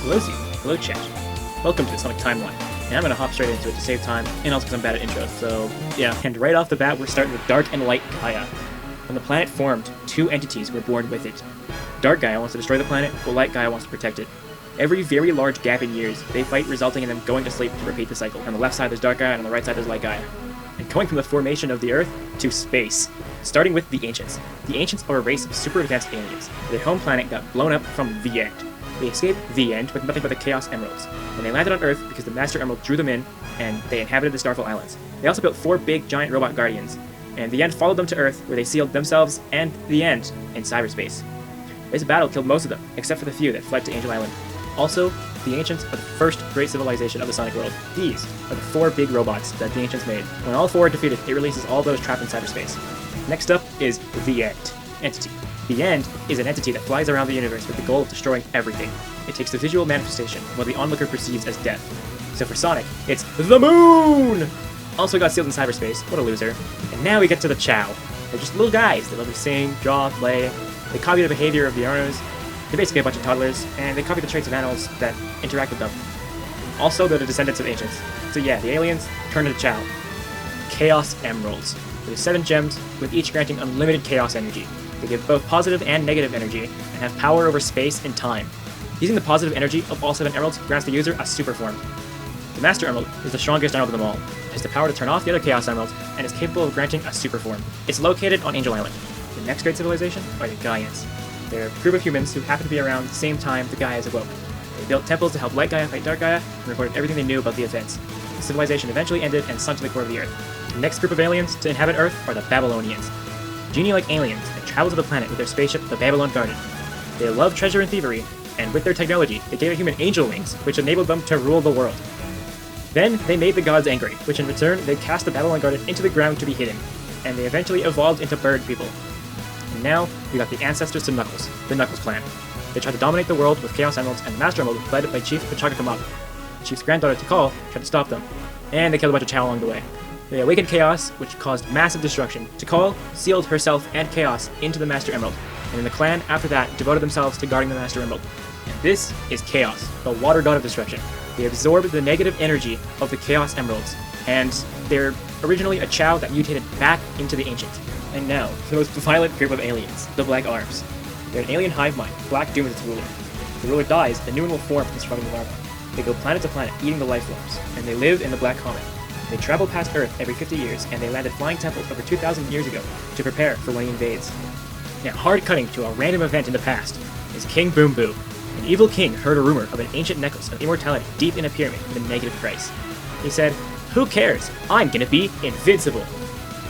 Hello Z, hello chat. Welcome to the Sonic Timeline. And I'm gonna hop straight into it to save time, and also because I'm bad at intros, so yeah. And right off the bat, we're starting with Dark and Light Gaia. When the planet formed, two entities were born with it. Dark Gaia wants to destroy the planet, while Light Gaia wants to protect it. Every very large gap in years, they fight, resulting in them going to sleep to repeat the cycle. On the left side there's Dark Gaia, and on the right side there's Light Gaia. And going from the formation of the Earth to space. Starting with the Ancients. The Ancients are a race of super advanced aliens. Their home planet got blown up from the End. They escaped the End with nothing but the Chaos Emeralds, and they landed on Earth because the Master Emerald drew them in, and they inhabited the Starfall Islands. They also built 4 big giant robot guardians, and the End followed them to Earth, where they sealed themselves and the End in cyberspace. This battle killed most of them, except for the few that fled to Angel Island. Also, the Ancients are the first great civilization of the Sonic world. These are the 4 big robots that the Ancients made. When all 4 are defeated, it releases all those trapped in cyberspace. Next up is the End entity. The End is an entity that flies around the universe with the goal of destroying everything. It takes the visual manifestation, what the onlooker perceives as death. So for Sonic, it's the moon! Also got sealed in cyberspace, what a loser. And now we get to the Chow. They're just little guys. They love to sing, draw, play. They copy the behavior of the Arnos. They're basically a bunch of toddlers, and they copy the traits of animals that interact with them. Also, they're the descendants of Ancients. So yeah, the aliens turn into Chow. Chaos Emeralds. There's 7 gems, with each granting unlimited chaos energy. They give both positive and negative energy, and have power over space and time. Using the positive energy of all 7 emeralds grants the user a super form. The Master Emerald is the strongest emerald of them all. It has the power to turn off the other Chaos Emeralds, and is capable of granting a super form. It's located on Angel Island. The next great civilization are the Gaians. They're a group of humans who happen to be around the same time the Gaias awoke. They built temples to help Light Gaia fight Dark Gaia, and recorded everything they knew about the events. The civilization eventually ended and sunk to the core of the Earth. The next group of aliens to inhabit Earth are the Babylonians. Genie-like aliens that travel to the planet with their spaceship, the Babylon Garden. They love treasure and thievery, and with their technology, they gave a human angel wings, which enabled them to rule the world. Then, they made the gods angry, which in return, they cast the Babylon Garden into the ground to be hidden, and they eventually evolved into bird people. And now, we got the ancestors to Knuckles, the Knuckles clan. They tried to dominate the world with Chaos Emeralds, and the Master Emerald led by Chief Pachacamaga. The Chief's granddaughter, Tikal, tried to stop them, and they killed a bunch of Chow along the way. They awakened Chaos, which caused massive destruction. Tikal sealed herself and Chaos into the Master Emerald, and then the clan, after that, devoted themselves to guarding the Master Emerald. And this is Chaos, the water god of destruction. They absorbed the negative energy of the Chaos Emeralds, and they're originally a Chow that mutated back into the Ancients. And now, the most violent group of aliens, the Black Arms. They're an alien hive mind. Black Doom is its ruler. If the ruler dies, a new one will form from surviving the larva. They go planet to planet, eating the life forms, and they live in the Black Comet. They travel past Earth every 50 years, and they landed flying temples over 2,000 years ago to prepare for when he invades. Now, hard cutting to a random event in the past is King Boom Boo. An evil king heard a rumor of an ancient necklace of immortality deep in a pyramid with a negative price. He said, "Who cares? I'm gonna be invincible!"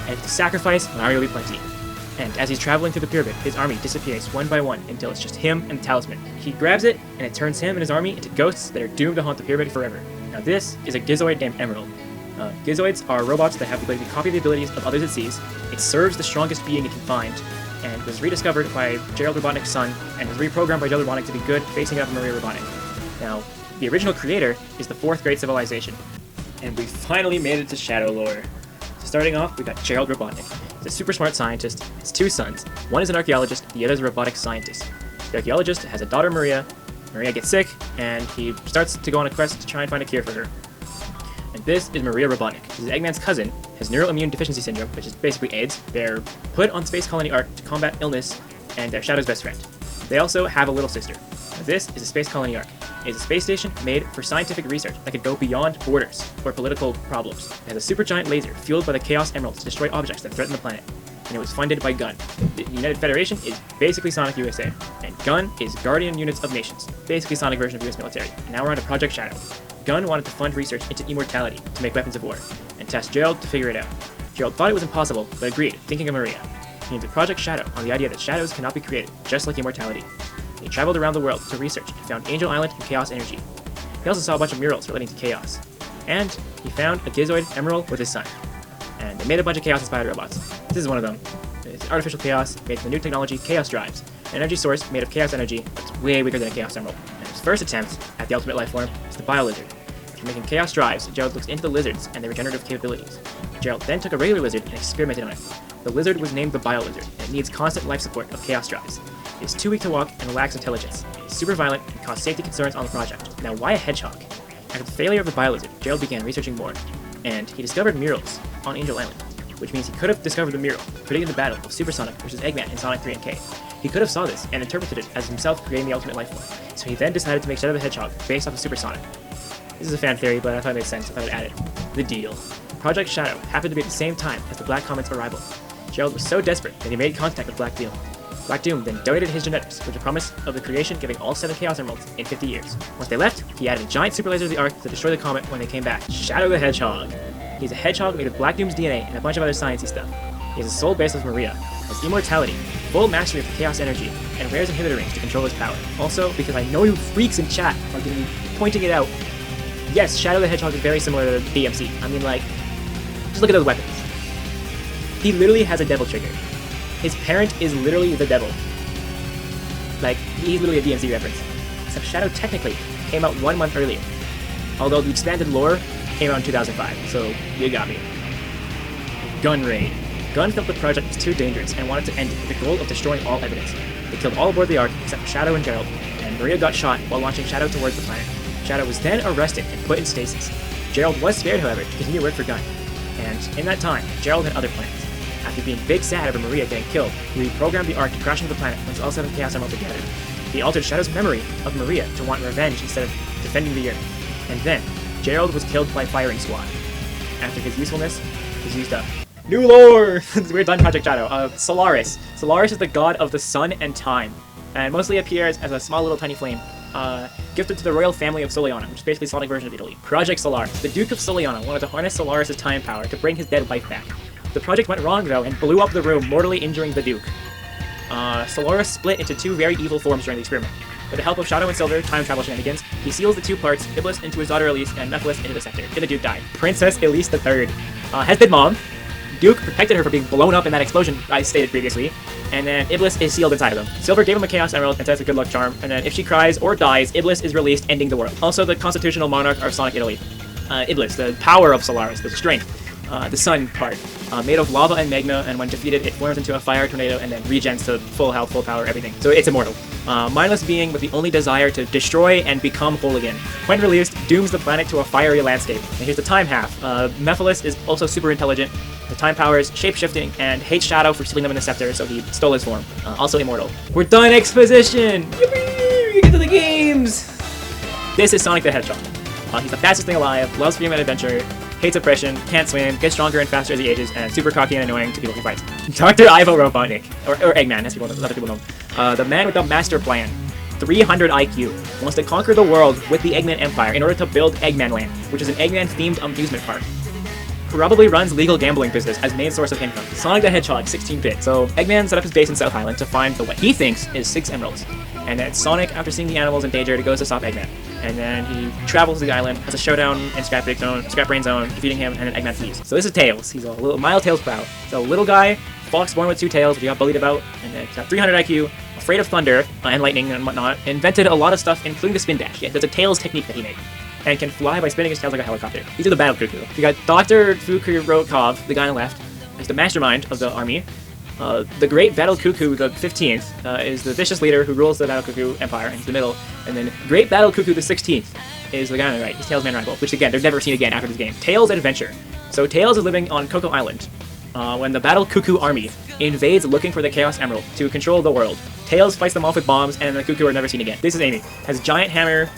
And if the sacrifice, Mario will be plenty. And as he's traveling through the pyramid, his army disappears one by one until it's just him and the talisman. He grabs it, and it turns him and his army into ghosts that are doomed to haunt the pyramid forever. Now this is a Gizoid named Emerald. Gizoids are robots that have the ability to copy the abilities of others it sees. It serves the strongest being it can find, and was rediscovered by Gerald Robotnik's son, and was reprogrammed by Gerald Robotnik to be good, facing up Maria Robotnik. Now, the original creator is the 4th great civilization. And we finally made it to Shadow Lore. So starting off, we got Gerald Robotnik. He's a super smart scientist, has 2 sons. One is an archaeologist, the other is a robotics scientist. The archaeologist has a daughter, Maria. Maria gets sick, and he starts to go on a quest to try and find a cure for her. And this is Maria Robotnik. She's Eggman's cousin, has neuroimmune deficiency syndrome, which is basically AIDS. They're put on Space Colony Ark to combat illness, and they're Shadow's best friend. They also have a little sister. Now, this is a Space Colony Ark. It is a space station made for scientific research that could go beyond borders or political problems. It has a supergiant laser fueled by the Chaos Emeralds to destroy objects that threaten the planet. And it was funded by GUN. The United Federation is basically Sonic USA, and GUN is Guardian Units of Nations, basically Sonic version of US military. And now we're on to Project Shadow. GUN wanted to fund research into immortality to make weapons of war, and tasked Gerald to figure it out. Gerald thought it was impossible, but agreed, thinking of Maria. He named it Project Shadow on the idea that shadows cannot be created, just like immortality. He traveled around the world to research and found Angel Island and Chaos Energy. He also saw a bunch of murals relating to Chaos. And he found a Gizoid Emerald with his son. And they made a bunch of Chaos-inspired robots. This is one of them. It's artificial chaos made from the new technology Chaos Drives, an energy source made of chaos energy that's way weaker than a Chaos Emerald. And his first attempt at the ultimate life form is the Bio Lizard. After making Chaos Drives, Gerald looks into the lizards and their regenerative capabilities. Gerald then took a regular lizard and experimented on it. The lizard was named the Bio Lizard, and it needs constant life support of Chaos Drives. It is too weak to walk and lacks intelligence. It is super violent and caused safety concerns on the project. Now, why a hedgehog? After the failure of the Biolizard, Gerald began researching more, and he discovered murals on Angel Island, which means he could have discovered the mural, predicting the battle of Super Sonic versus Eggman in Sonic 3 and K. He could have saw this and interpreted it as himself creating the ultimate life form, so he then decided to make Shadow the Hedgehog based off of Super Sonic. This is a fan theory, but I thought it made sense. I thought I'd add it. The deal. Project Shadow happened to be at the same time as the Black Comet's arrival. Gerald was so desperate that he made contact with Black Doom. Black Doom then donated his genetics with the promise of the creation giving all 7 Chaos Emeralds in 50 years. Once they left, he added a giant super laser to the Ark to destroy the comet when they came back. Shadow the Hedgehog. He's a hedgehog made of Black Doom's DNA and a bunch of other sciencey stuff. He has a soul based with Maria, has immortality, full mastery of the Chaos Energy, and Rare's inhibitor rings to control his power. Also, because I know you freaks in chat are going to be pointing it out, yes, Shadow the Hedgehog is very similar to DMC. I mean, like, just look at those weapons. He literally has a devil trigger. His parent is literally the devil. Like, he's literally a DMC reference. Except Shadow technically came out 1 month earlier. Although the expanded lore came out in 2005, so you got me. Gun Raid. Gun felt the project was too dangerous and wanted to end it with the goal of destroying all evidence. They killed all aboard the Ark except for Shadow and Gerald, and Maria got shot while launching Shadow towards the planet. Shadow was then arrested and put in stasis. Gerald was spared, however, to continue work for Gun. And in that time, Gerald had other plans. After being big sad over Maria getting killed, he reprogrammed the Ark to crash into the planet once all 7 Chaos Emeralds were gathered. He altered Shadow's memory of Maria to want revenge instead of defending the Earth. And then, Gerald was killed by Firing Squad. After his usefulness was used up. New lore! We're done Project Shadow. Solaris. Solaris is the god of the sun and time, and mostly appears as a small little tiny flame, gifted to the royal family of Soliana, which is basically the Sonic version of Italy. Project Solaris. The Duke of Soliana wanted to harness Solaris' time power to bring his dead wife back. The project went wrong, though, and blew up the room, mortally injuring the Duke. Solaris split into 2 very evil forms during the experiment. With the help of Shadow and Silver, time travel shenanigans, he seals the 2 parts, Iblis into his daughter Elise, and Mephiles into the scepter. And the Duke died. Princess Elise III has been mom. Duke protected her from being blown up in that explosion I stated previously, and then Iblis is sealed inside of them. Silver gave him a Chaos Emerald and says a good luck charm, and then if she cries or dies, Iblis is released, ending the world. Also, the constitutional monarch of Sonic Italy. Iblis, the power of Solaris, the strength, the sun part, made of lava and magma, and when defeated, it forms into a fire tornado and then regens to full health, full power, everything. So it's immortal. Mindless being with the only desire to destroy and become whole again. When released, dooms the planet to a fiery landscape. And here's the time half. Mephiles is also super intelligent. The time powers, shape-shifting, and hates Shadow for stealing them in the scepter, so he stole his form. Also immortal. We're done exposition! Yippee! We get to the games! This is Sonic the Hedgehog. He's the fastest thing alive, loves freedom and adventure, hates oppression, can't swim, gets stronger and faster as he ages, and super cocky and annoying to people he fights. Dr. Ivo Robotnik, or Eggman, as other people know. The man with the master plan. 300 IQ, wants to conquer the world with the Eggman Empire in order to build Eggman Land, which is an Eggman-themed amusement park. Probably runs legal gambling business as main source of income. Sonic the Hedgehog, 16-bit. So Eggman set up his base in South Island to find what he thinks is 6 emeralds. And then Sonic, after seeing the animals in danger, goes to stop Eggman. And then he travels to the island, has a showdown in Scrap Brain Zone, defeating him, and then Eggman flees. So this is Tails. He's a little Tails proud. He's a little guy, fox born with 2 tails, which he got bullied about, and then he's got 300 IQ, afraid of thunder and lightning and whatnot, invented a lot of stuff, including the spin dash. Yeah, there's a Tails technique that he made. And can fly by spinning his tails like a helicopter. These are the Battle Cuckoo. You got Dr. Fukurokov, the guy on the left, is the mastermind of the army. The Great Battle Cuckoo, the 15th, is the vicious leader who rules the Battle Cuckoo Empire, and he's the middle. And then Great Battle Cuckoo, the 16th, is the guy on the right. He's Tails' main rival, which again, they're never seen again after this game. Tails' Adventure. So Tails is living on Coco Island when the Battle Cuckoo army invades looking for the Chaos Emerald to control the world. Tails fights them off with bombs, and the Cuckoo are never seen again. This is Amy. Has a giant hammer,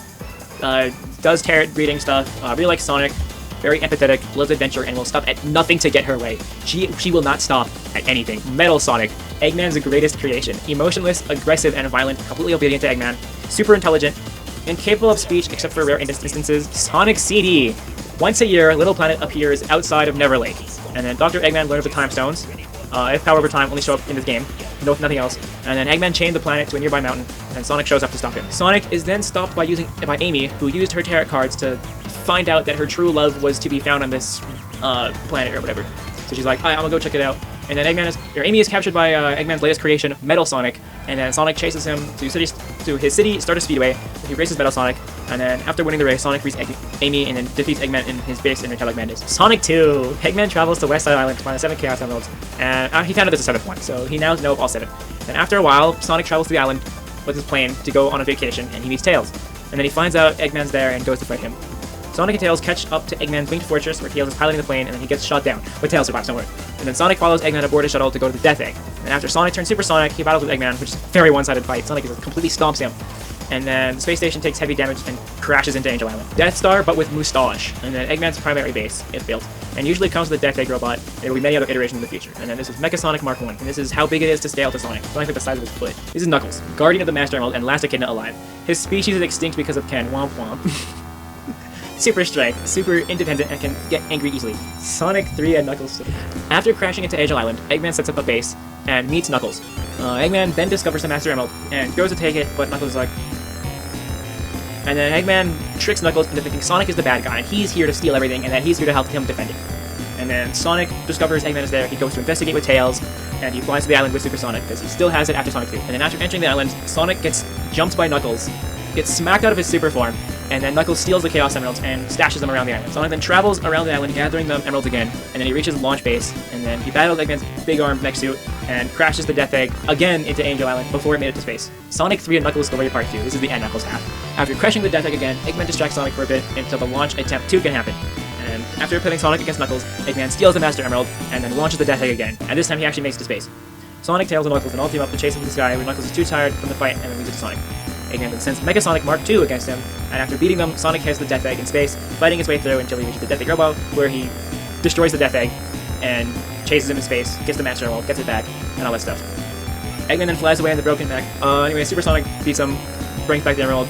does tarot reading stuff, really likes Sonic, very empathetic, loves adventure, and will stop at nothing to get her way. She will not stop at anything. Metal Sonic, Eggman's greatest creation. Emotionless, aggressive, and violent, completely obedient to Eggman, super intelligent, incapable of speech except for rare instances. Sonic CD. Once a year, Little Planet appears outside of Neverlake, and then Dr. Eggman learns the Time Stones. If power over time only show up in this game, nothing else. And then Eggman chained the planet to a nearby mountain, and Sonic shows up to stop him. Sonic is then stopped by Amy, who used her tarot cards to find out that her true love was to be found on this planet or whatever. So she's like, "Hi, I'm gonna go check it out." And then Amy is captured by Eggman's latest creation, Metal Sonic, and then Sonic chases him to his city, Stardust Speedway. He races Metal Sonic, and then after winning the race, Sonic frees Amy and then defeats Eggman in his base in Metallic Madness. Sonic 2! Eggman travels to West Side Island to find the 7 Chaos Emeralds, and he found out there's a 7th one, so he now knows all 7. And after a while, Sonic travels to the island with his plane to go on a vacation, and he meets Tails. And then he finds out Eggman's there and goes to fight him. Sonic and Tails catch up to Eggman's winged fortress where Tails is piloting the plane, and then he gets shot down, but Tails survives somewhere. And then Sonic follows Eggman aboard his shuttle to go to the Death Egg. And after Sonic turns Super Sonic, he battles with Eggman, which is a very one-sided fight. Sonic completely stomps him. And then the space station takes heavy damage and crashes into Angel Island. Death Star, but with moustache. And then Eggman's primary base is built, and usually comes with a Death Egg robot. There will be many other iterations in the future. And then this is Mecha Sonic Mark 1, and this is how big it is to scale to Sonic. Sonic like the size of his foot. This is Knuckles, guardian of the Master Emerald and last Echidna alive. His species is extinct because of Ken. Womp womp. Super strength, super independent, and can get angry easily. Sonic 3 and Knuckles. After crashing into Angel Island, Eggman sets up a base and meets Knuckles. Eggman then discovers the Master Emerald and goes to take it, but Knuckles is like... And then Eggman tricks Knuckles into thinking Sonic is the bad guy, and he's here to steal everything, and that he's here to help him defend it. And then Sonic discovers Eggman is there, he goes to investigate with Tails, and he flies to the island with Super Sonic, because he still has it after Sonic 2. And then after entering the island, Sonic gets jumped by Knuckles, gets smacked out of his super form, and then Knuckles steals the Chaos Emeralds and stashes them around the island. Sonic then travels around the island gathering the emeralds again, and then he reaches launch base, and then he battles Eggman's big arm mech suit, and crashes the Death Egg again into Angel Island before it made it to space. Sonic 3 and Knuckles Story Part 2. This is the end Knuckles half. After crashing the Death Egg again, Eggman distracts Sonic for a bit until the launch attempt 2 can happen. And after pitting Sonic against Knuckles, Eggman steals the Master Emerald, and then launches the Death Egg again. And this time he actually makes it to space. Sonic, Tails, and Knuckles then all team up to chase him to the sky when Knuckles is too tired from the fight and then leaves it to Sonic. Eggman then sends Mega Sonic Mark 2 against him, and after beating them, Sonic has the Death Egg in space, fighting his way through until he reaches the Death Egg Robo, where he destroys the Death Egg and chases him in space, gets the Master Emerald, gets it back, and all that stuff. Eggman then flies away in the broken mech. Anyway, Super Sonic beats him, brings back the Emerald.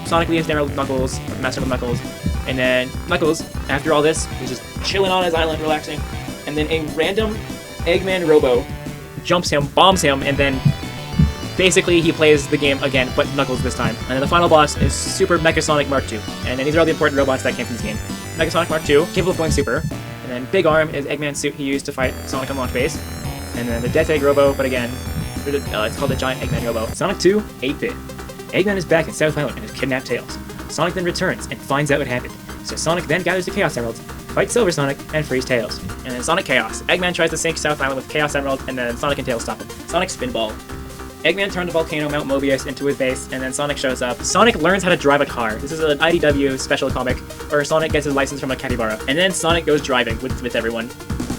Sonic leaves the Emerald with Knuckles, or the Master Emerald with Knuckles, and then Knuckles, after all this, is just chilling on his island, relaxing, and then a random Eggman Robo jumps him, bombs him, and then basically he plays the game again, but Knuckles this time. And then the final boss is Super Mecha Sonic Mark 2. And then these are all the important robots that came from this game. Mecha Sonic Mark 2, capable of going super. And then Big Arm is Eggman's suit he used to fight Sonic on launch base. And then the Death Egg Robo, but again, it's called the Giant Eggman Robo. Sonic 2, 8-bit. Eggman is back in South Island and has kidnapped Tails. Sonic then returns and finds out what happened. So Sonic then gathers the Chaos Emeralds, fights Silver Sonic, and frees Tails. And then Sonic Chaos. Eggman tries to sink South Island with Chaos Emerald, and then Sonic and Tails stop him. Sonic Spinball. Eggman turned the volcano Mount Mobius into his base, and then Sonic shows up. Sonic learns how to drive a car. This is an IDW special comic where Sonic gets his license from a capybara. And then Sonic goes driving with everyone,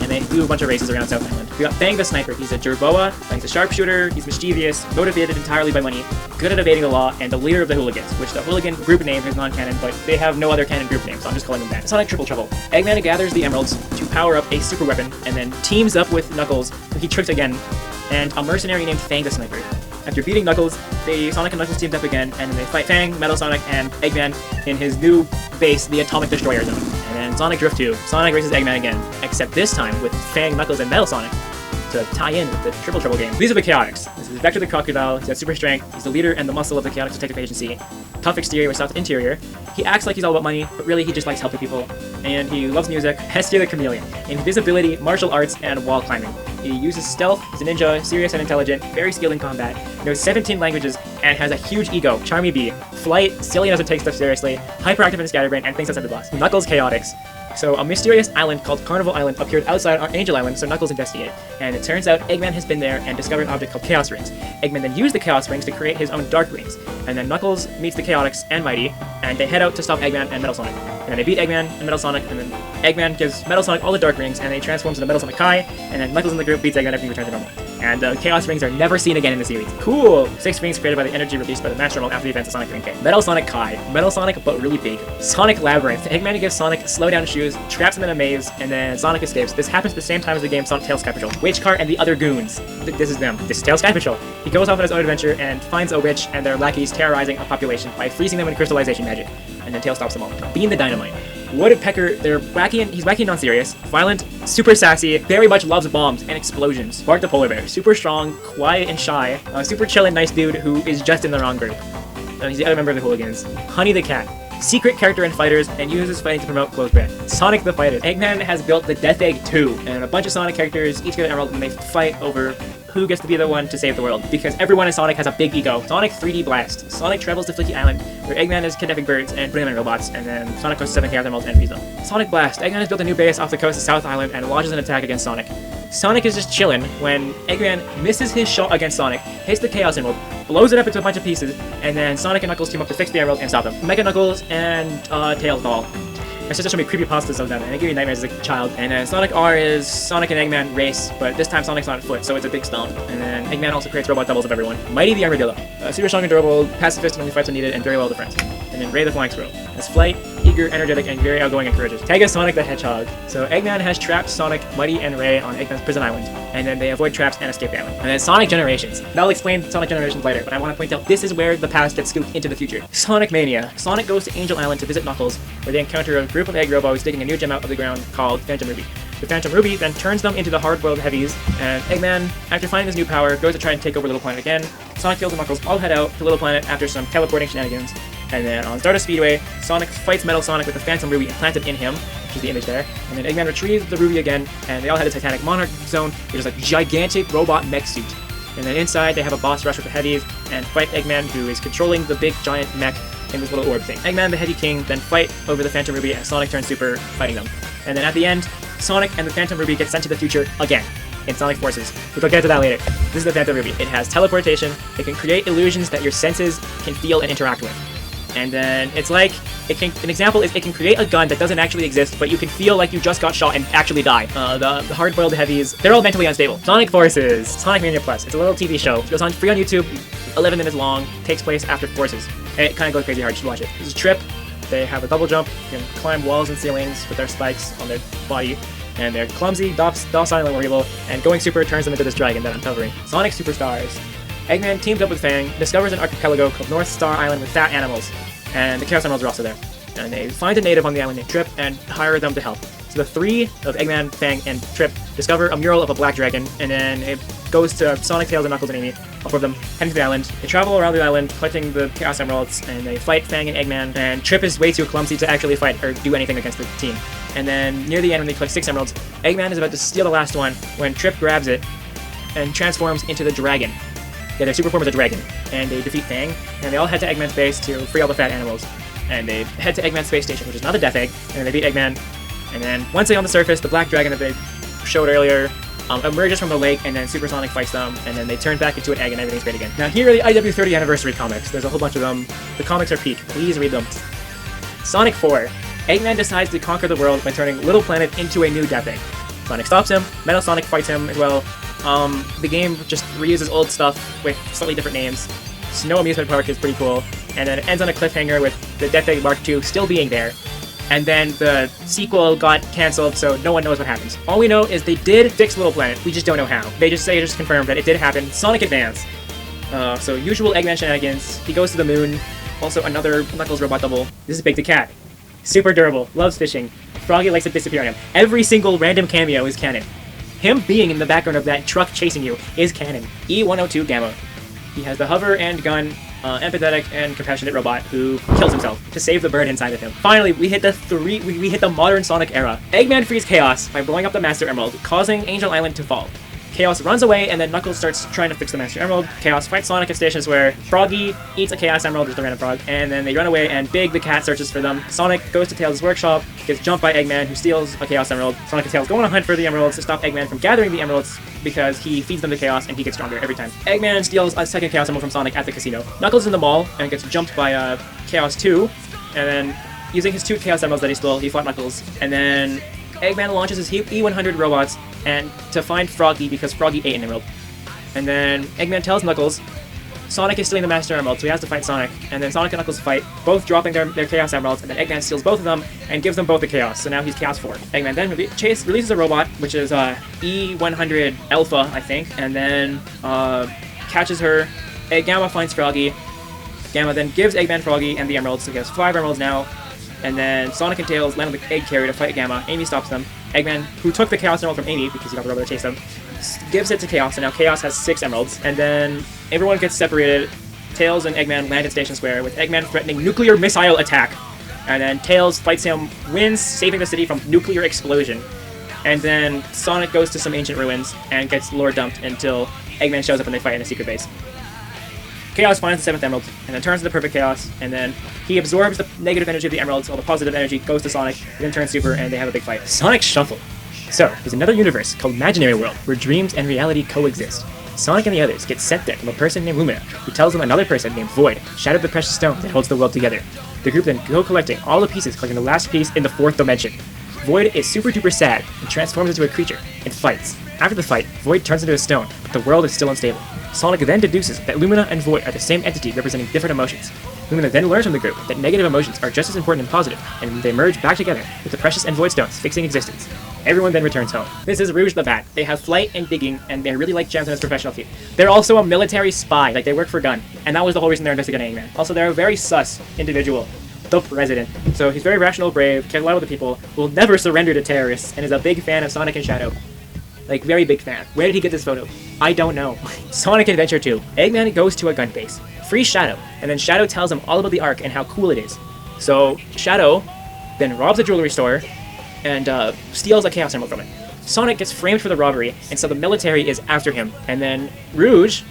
and they do a bunch of races around South Island. We got Fang the Sniper. He's a Jerboa, he's a sharpshooter, he's mischievous, motivated entirely by money, good at evading the law, and the leader of the Hooligans, which the Hooligan group name is non-canon, but they have no other canon group name, so I'm just calling them that. Sonic Triple Trouble. Eggman gathers the emeralds to power up a super weapon, and then teams up with Knuckles, who he tricks again, and a mercenary named Fang the Sniper. After beating Knuckles, Sonic and Knuckles teamed up again, and then they fight Fang, Metal Sonic, and Eggman in his new base, the Atomic Destroyer Zone. And then Sonic Drift 2, Sonic races Eggman again, except this time with Fang, Knuckles, and Metal Sonic to tie in with the Triple Trouble game. These are the Chaotix. This is Vector the Crocodile. He's got super strength. He's the leader and the muscle of the Chaotix Detective Agency. Tough exterior with soft interior. He acts like he's all about money, but really he just likes helping people. And he loves music. Hestia the Chameleon. Invisibility, martial arts, and wall climbing. He uses stealth, he's a ninja, serious and intelligent, very skilled in combat, knows 17 languages, and has a huge ego. Charmy B. Flight, silly and doesn't take stuff seriously, hyperactive and scatterbrained, and thinks outside the box. Knuckles Chaotix. So a mysterious island called Carnival Island appeared outside Angel Island, so Knuckles investigated. And it turns out Eggman has been there and discovered an object called Chaos Rings. Eggman then used the Chaos Rings to create his own Dark Rings. And then Knuckles meets the Chaotix and Mighty, and they head out to stop Eggman and Metal Sonic. And then they beat Eggman and Metal Sonic, and then Eggman gives Metal Sonic all the Dark Rings, and then he transforms into Metal Sonic Kai, and then Knuckles in the group beats Eggman and everything returns to normal. And the Chaos Rings are never seen again in the series. Cool! 6 rings created by the energy released by the Master Emerald after the events of Sonic 3 and K. Metal Sonic Kai. Metal Sonic, but really big. Sonic Labyrinth. Eggman gives Sonic slow-down shoes, traps him in a maze, and then Sonic escapes. This happens at the same time as the game Sonic Tails Sky Patrol. Witch Cart and the other goons. This is them. This is Tails Sky Patrol. He goes off on his own adventure and finds a witch and their lackeys terrorizing a population by freezing them in crystallization magic. And then Tails stops them all. Bean the Dynamite. Woodpecker, he's wacky and non-serious, violent, super sassy, very much loves bombs and explosions. Bart the Polar Bear, super strong, quiet and shy, super chill and nice dude who is just in the wrong group. He's the other member of the Hooligans. Honey the Cat, secret character in Fighters and uses fighting to promote clothes brand. Sonic the Fighter. Eggman has built the Death Egg 2, and a bunch of Sonic characters each get an emerald and they fight over who gets to be the one to save the world, because everyone in Sonic has a big ego. Sonic 3D Blast. Sonic travels to Flicky Island, where Eggman is kidnapping birds and putting them in robots, and then Sonic goes to 7 Chaos Emeralds and frees them. Sonic Blast. Eggman has built a new base off the coast of South Island and launches an attack against Sonic. Sonic is just chilling when Eggman misses his shot against Sonic, hits the Chaos Emerald, blows it up into a bunch of pieces, and then Sonic and Knuckles team up to fix the Emerald and stop them. Mega Knuckles and Tails fall. My sister showed me creepypastas of them, and they give me nightmares as a child. And then Sonic R is Sonic and Eggman race, but this time Sonic's on foot, so it's a big stone. And then Eggman also creates robot doubles of everyone. Mighty the Armadillo. Super strong and durable, pacifist when the fights are needed, and very well defense. And then Ray the Flying Squirrel. Has flight, eager, energetic, and very outgoing and courageous. Tag is Sonic the Hedgehog. So Eggman has trapped Sonic, Mighty, and Ray on Eggman's prison island, and then they avoid traps and escape the island. And then Sonic Generations. I'll explain Sonic Generations later, but I want to point out this is where the past gets scooped into the future. Sonic Mania. Sonic goes to Angel Island to visit Knuckles, where they encounter a group of egg robos digging a new gem out of the ground called Phantom Ruby. The Phantom Ruby then turns them into the hard-boiled heavies, and Eggman, after finding this new power, goes to try and take over Little Planet again. Sonic, Tails, and Knuckles all head out to Little Planet after some teleporting shenanigans. And then on Stardust Speedway, Sonic fights Metal Sonic with the Phantom Ruby implanted in him, which is the image there. And then Eggman retrieves the Ruby again, and they all head to Titanic Monarch Zone, which is a gigantic robot mech suit. And then inside, they have a boss rush with the heavies, and fight Eggman, who is controlling the big giant mech in this little orb thing. Eggman, the Heavy King, then fight over the Phantom Ruby as Sonic turns super, fighting them. And then at the end, Sonic and the Phantom Ruby get sent to the future again in Sonic Forces. We'll get to that later. This is the Phantom Ruby. It has teleportation, it can create illusions that your senses can feel and interact with. And then it's like, an example is it can create a gun that doesn't actually exist, but you can feel like you just got shot and actually die. The hard-boiled heavies, they're all mentally unstable. Sonic Forces, Sonic Mania Plus. It's a little TV show. It goes on free on YouTube, 11 minutes long, takes place after Forces. And it kind of goes crazy hard, you should watch it. This is Trip. They have a double jump, you can climb walls and ceilings with their spikes on their body, and they're clumsy, docile, and worriable, and going super turns them into this dragon that I'm covering. Sonic Superstars. Eggman teams up with Fang, discovers an archipelago called North Star Island with fat animals, and the Chaos Emeralds are also there. And they find a native on the island named Trip and hire them to help. So the three of Eggman, Fang, and Trip discover a mural of a black dragon, and then it goes to Sonic, Tails, and Knuckles and Amy, all four of them heading to the island. They travel around the island, collecting the Chaos Emeralds, and they fight Fang and Eggman, and Trip is way too clumsy to actually fight or do anything against the team. And then near the end, when they collect 6 emeralds, Eggman is about to steal the last one when Trip grabs it and transforms into the dragon. Yeah, their super form is a dragon, and they defeat Fang, and they all head to Eggman's base to free all the fat animals. And they head to Eggman's space station, which is not a Death Egg, and they beat Eggman. And then once they're on the surface, the black dragon that they showed earlier emerges from the lake, and then Super Sonic fights them, and then they turn back into an egg and everything's great again. Now here are the IW 30 anniversary comics. There's a whole bunch of them. The comics are peak. Please read them. Sonic 4. Eggman decides to conquer the world by turning Little Planet into a new Death Egg. Sonic stops him, Metal Sonic fights him as well. The game just reuses old stuff with slightly different names. Snow Amusement Park is pretty cool, and then it ends on a cliffhanger with the Death Egg Mark II still being there. And then the sequel got cancelled, so no one knows what happens. All we know is they did fix Little Planet, we just don't know how. They just confirmed that it did happen. Sonic Advance. So usual Eggman shenanigans. He goes to the moon. Also another Knuckles robot double. This is Big the Cat. Super durable, loves fishing. Froggy likes to disappear on him. Every single random cameo is canon. Him being in the background of that truck chasing you is canon. E102 Gamma. He has the hover and gun, empathetic and compassionate robot who kills himself to save the bird inside of him. Finally, we hit the modern Sonic era. Eggman frees Chaos by blowing up the Master Emerald, causing Angel Island to fall. Chaos runs away, and then Knuckles starts trying to fix the Master Emerald. Chaos fights Sonic at stations where Froggy eats a Chaos Emerald, just a random frog, and then they run away, and Big the Cat searches for them. Sonic goes to Tails' workshop, gets jumped by Eggman, who steals a Chaos Emerald. Sonic and Tails go on a hunt for the emeralds to stop Eggman from gathering the emeralds because he feeds them to Chaos, and he gets stronger every time. Eggman steals a second Chaos Emerald from Sonic at the casino. Knuckles is in the mall, and gets jumped by Chaos 2, and then using his 2 Chaos Emeralds that he stole, he fought Knuckles, and then Eggman launches his E100 robots and to find Froggy because Froggy ate an emerald. And then Eggman tells Knuckles Sonic is stealing the Master Emerald, so he has to fight Sonic. And then Sonic and Knuckles fight, both dropping their Chaos Emeralds, and then Eggman steals both of them and gives them both the Chaos, so now he's Chaos 4. Eggman then releases a robot, which is E100 Alpha, I think, and then catches her. Gamma finds Froggy. Gamma then gives Eggman Froggy and the emeralds, so he has 5 emeralds now. And then Sonic and Tails land on the egg carrier to fight Gamma. Amy stops them. Eggman, who took the Chaos Emerald from Amy, because he got the robot to chase them, gives it to Chaos, and now Chaos has 6 emeralds. And then everyone gets separated. Tails and Eggman land at Station Square, with Eggman threatening nuclear missile attack. And then Tails fights him, wins, saving the city from nuclear explosion. And then Sonic goes to some ancient ruins and gets lore dumped until Eggman shows up and they fight in a secret base. Chaos finds the 7th emerald, and then turns into perfect chaos, and then he absorbs the negative energy of the emeralds, while the positive energy goes to Sonic, and then turns super, and they have a big fight. Sonic Shuffle. So, there's another universe called Imaginary World, where dreams and reality coexist. Sonic and the others get sent there from a person named Lumina, who tells them another person named Void shattered the precious stone that holds the world together. The group then go collecting all the pieces, collecting the last piece in the 4th dimension. Void is super duper sad, and transforms into a creature, and fights. After the fight, Void turns into a stone, but the world is still unstable. Sonic then deduces that Lumina and Void are the same entity representing different emotions. Lumina then learns from the group that negative emotions are just as important and positive, and they merge back together, with the Precious and Void Stones fixing existence. Everyone then returns home. This is Rouge the Bat. They have flight and digging, and they're really like gems in his professional field. They're also a military spy, like they work for Gun, and that was the whole reason they're investigating Eggman. Also, they're a very sus individual. The President. So he's very rational, brave, cares a lot about the people, will never surrender to terrorists, and is a big fan of Sonic and Shadow. Like, very big fan. Where did he get this photo? I don't know. Sonic Adventure 2. Eggman goes to a gun base, frees Shadow, and then Shadow tells him all about the Ark and how cool it is. So, Shadow then robs a jewelry store and steals a Chaos Emerald from it. Sonic gets framed for the robbery, and so the military is after him. And then Rouge,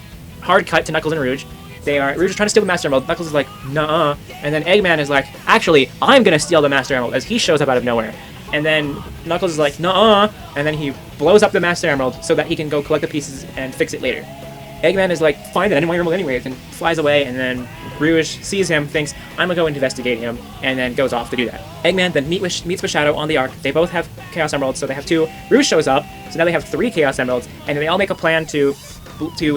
hard cut to Knuckles and Rouge, Rouge is trying to steal the Master Emerald, Knuckles is like, nuh-uh, and then Eggman is like, actually, I'm gonna steal the Master Emerald, as he shows up out of nowhere. And then Knuckles is like, nuh-uh, and then he blows up the Master Emerald so that he can go collect the pieces and fix it later. Eggman is like, fine then, I didn't want your emerald anyways, and flies away, and then Rouge sees him, thinks, I'm gonna go investigate him, and then goes off to do that. Eggman then meets with Shadow on the Ark. They both have Chaos Emeralds, so they have 2. Rouge shows up, so now they have 3 Chaos Emeralds, and they all make a plan to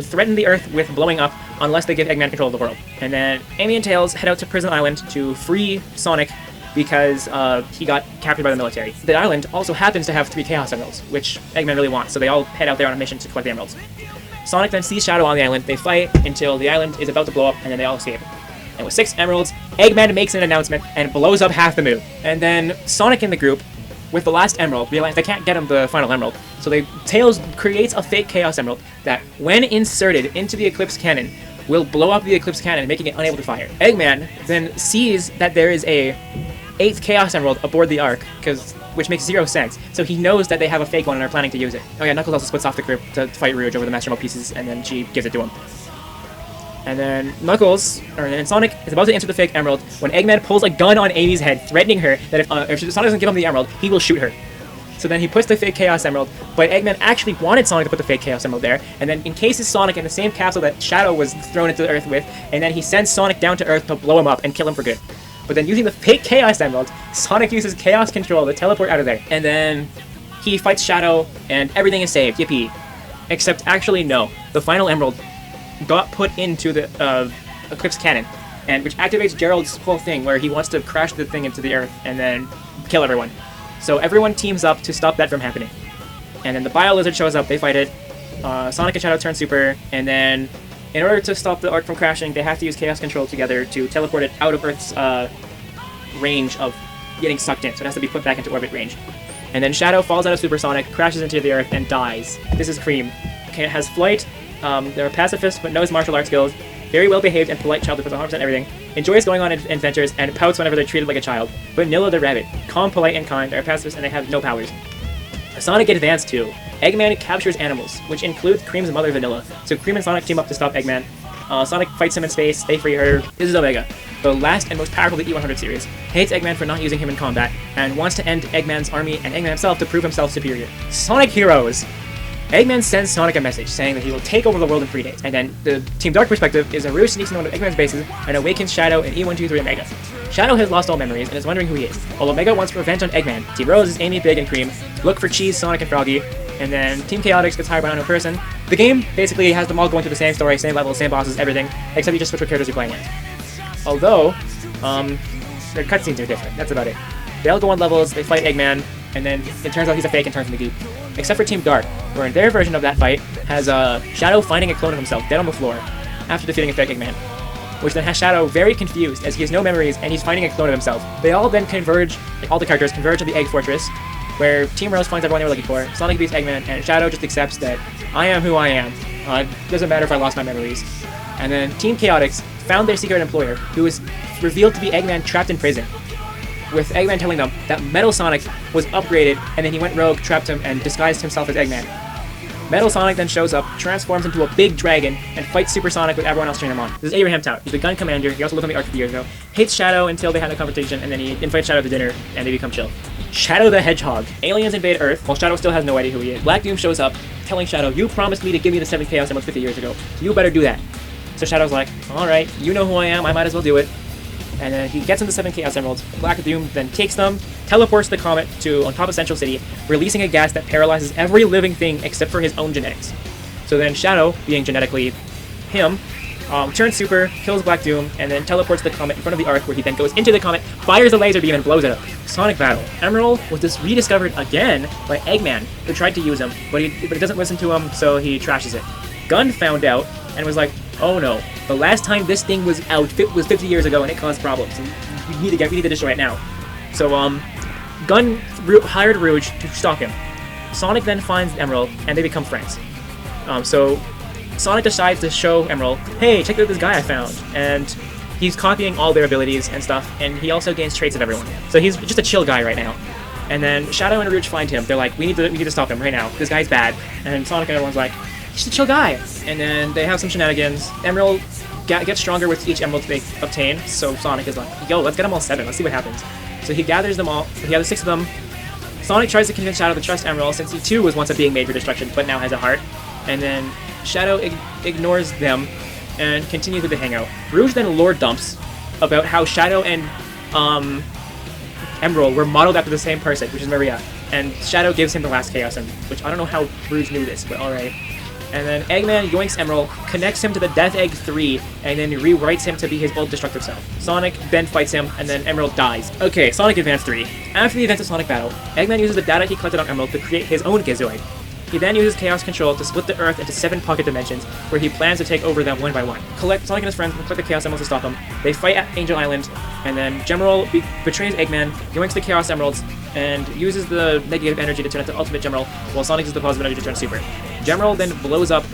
threaten the Earth with blowing up unless they give Eggman control of the world. And then Amy and Tails head out to Prison Island to free Sonic because he got captured by the military. The island also happens to have 3 Chaos Emeralds, which Eggman really wants, so they all head out there on a mission to collect the emeralds. Sonic then sees Shadow on the island, they fight until the island is about to blow up, and then they all escape. And with 6 emeralds, Eggman makes an announcement and blows up half the moon. And then Sonic and the group, with the last emerald, realize they can't get him the final emerald, so Tails creates a fake Chaos Emerald that, when inserted into the Eclipse Cannon, will blow up the Eclipse Cannon, making it unable to fire. Eggman then sees that there is a 8th Chaos Emerald aboard the Ark, which makes 0 sense, so he knows that they have a fake one and are planning to use it. Oh yeah, Knuckles also splits off the group to fight Rouge over the Master Emerald pieces, and then she gives it to him. And then Sonic is about to enter the fake emerald when Eggman pulls a gun on Amy's head, threatening her that if Sonic doesn't give him the emerald, he will shoot her. So then he puts the fake Chaos Emerald, but Eggman actually wanted Sonic to put the fake Chaos Emerald there, and then encases Sonic in the same capsule that Shadow was thrown into the Earth with, and then he sends Sonic down to Earth to blow him up and kill him for good. But then using the fake Chaos Emerald, Sonic uses Chaos Control to teleport out of there, and then he fights Shadow, and everything is saved, yippee. Except actually no, the final emerald got put into the Eclipse Cannon, and which activates Gerald's whole thing where he wants to crash the thing into the Earth and then kill everyone. So everyone teams up to stop that from happening. And then the Bio Lizard shows up, they fight it, Sonic and Shadow turn super, and then in order to stop the Ark from crashing, they have to use Chaos Control together to teleport it out of Earth's range of getting sucked in, so it has to be put back into orbit range. And then Shadow falls out of Supersonic, crashes into the Earth, and dies. This is Cream. Okay, it has flight, they're a pacifist but knows martial arts skills, very well behaved and polite child that puts 100% everything, enjoys going on adventures, and pouts whenever they're treated like a child. Vanilla the Rabbit, calm, polite, and kind, are pacifists and they have no powers. Sonic Advance 2. Eggman captures animals, which includes Cream's mother Vanilla, so Cream and Sonic team up to stop Eggman. Sonic fights him in space, they free her. This is Omega, the last and most powerful of the E100 series, hates Eggman for not using him in combat, and wants to end Eggman's army and Eggman himself to prove himself superior. Sonic Heroes. Eggman sends Sonic a message saying that he will take over the world in 3 days, and then the Team Dark perspective is Rouge sneaks into one of Eggman's bases and awakens Shadow in E123 Omega. Shadow has lost all memories and is wondering who he is, while Omega wants revenge on Eggman. Team Rose is Amy, Big, and Cream, look for Cheese, Sonic, and Froggy, and then Team Chaotix gets hired by another person. The game basically has them all going through the same story, same level, same bosses, everything, except you just switch what characters you're playing with. Although, their cutscenes are different, that's about it. They all go on levels, they fight Eggman, and then it turns out he's a fake and turns into goop. Except for Team Dark, where in their version of that fight has Shadow finding a clone of himself dead on the floor after defeating a fake Eggman, which then has Shadow very confused as he has no memories and he's finding a clone of himself. They all then converge, like all the characters converge to the Egg Fortress, where Team Rose finds everyone they were looking for, Sonic beats Eggman, and Shadow just accepts that I am who I am. Doesn't matter if I lost my memories. And then Team Chaotix found their secret employer, who was revealed to be Eggman trapped in prison, with Eggman telling them that Metal Sonic was upgraded, and then he went rogue, trapped him, and disguised himself as Eggman. Metal Sonic then shows up, transforms into a big dragon, and fights Super Sonic with everyone else cheering him on. This is Abraham Tout. He's the gun commander. He also lived on the Ark 50 years ago. Hates Shadow until they had a confrontation, and then he invites Shadow to dinner, and they become chill. Shadow the Hedgehog. Aliens invade Earth, while Shadow still has no idea who he is. Black Doom shows up, telling Shadow, "You promised me to give me the 7 Chaos Emeralds 50 years ago, so you better do that." So Shadow's like, "Alright, you know who I am, I might as well do it." And then he gets him the 7 Chaos Emeralds. Black Doom then takes them, teleports the comet to on top of Central City, releasing a gas that paralyzes every living thing except for his own genetics. So then Shadow, being genetically him, turns super, kills Black Doom, and then teleports the comet in front of the Ark, where he then goes into the comet, fires a laser beam, and blows it up. Sonic Battle. Emerald was just rediscovered again by Eggman, who tried to use him, but he doesn't listen to him, so he trashes it. Gun found out and was like, "Oh no, the last time this thing was out was 50 years ago, and it caused problems. We need to destroy it now." So Gun hired Rouge to stalk him. Sonic then finds Emerald, and they become friends. So Sonic decides to show Emerald, "Hey, check out this guy I found," and he's copying all their abilities and stuff, and he also gains traits of everyone. So he's just a chill guy right now. And then Shadow and Rouge find him. They're like, we need to stop him right now. This guy's bad." And Sonic and everyone's like, "He's a chill guy." And then they have some shenanigans. Emerald gets stronger with each emerald they obtain, so Sonic is like, "Yo, let's get them all 7. Let's see what happens." So he gathers them all. He gathers 6 of them. Sonic tries to convince Shadow to trust Emerald, since he too was once a being made for destruction, but now has a heart. And then Shadow ignores them and continues with the hangout. Rouge then lore dumps about how Shadow and Emerald were modeled after the same person, which is Maria. And Shadow gives him the last Chaos Emerald, which I don't know how Rouge knew this, but alright. And then Eggman yoinks Emerald, connects him to the Death Egg 3, and then rewrites him to be his old destructive self. Sonic then fights him, and then Emerald dies. Okay, Sonic Advance 3. After the events of Sonic Battle, Eggman uses the data he collected on Emerald to create his own Gizoid. He then uses Chaos Control to split the Earth into 7 pocket dimensions, where he plans to take over them one by one. Sonic and his friends collect the Chaos Emeralds to stop him. They fight at Angel Island, and then General betrays Eggman, yoinks the Chaos Emeralds, and uses the negative energy to turn into Ultimate General, while Sonic uses the positive energy to turn Super. General then blows up